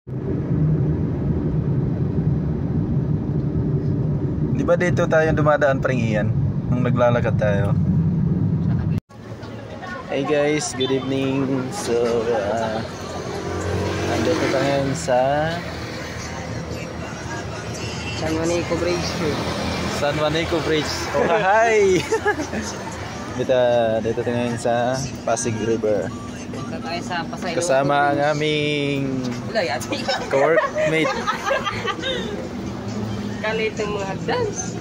Di ba dito tayo dumadaan paring iyan nung naglalakad tayo? Hey guys, good evening. So, andito tayo ngayon sa San Juanico Bridge. San Juanico Bridge. Oh, hi! Dito tayo ngayon sa Pasig River. Kasama ang aming co-workmate. Kalitong mga hagdans.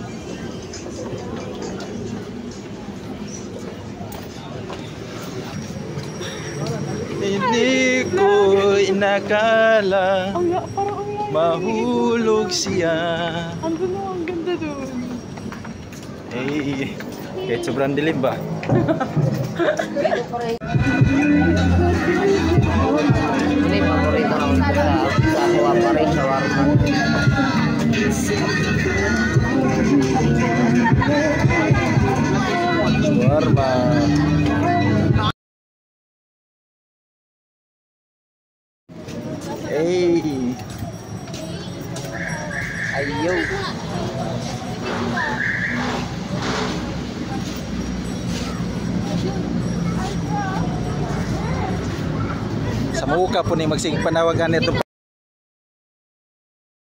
Hindi ko inakala mahulog siya. Ang ganda doon. Eh, kahit sobrang dilim ba? Ini paborito ng sa Aqua Paris Shawarma. Shawarma. Hey. Ayaw. Sa muka po ni magsing panawagan nito.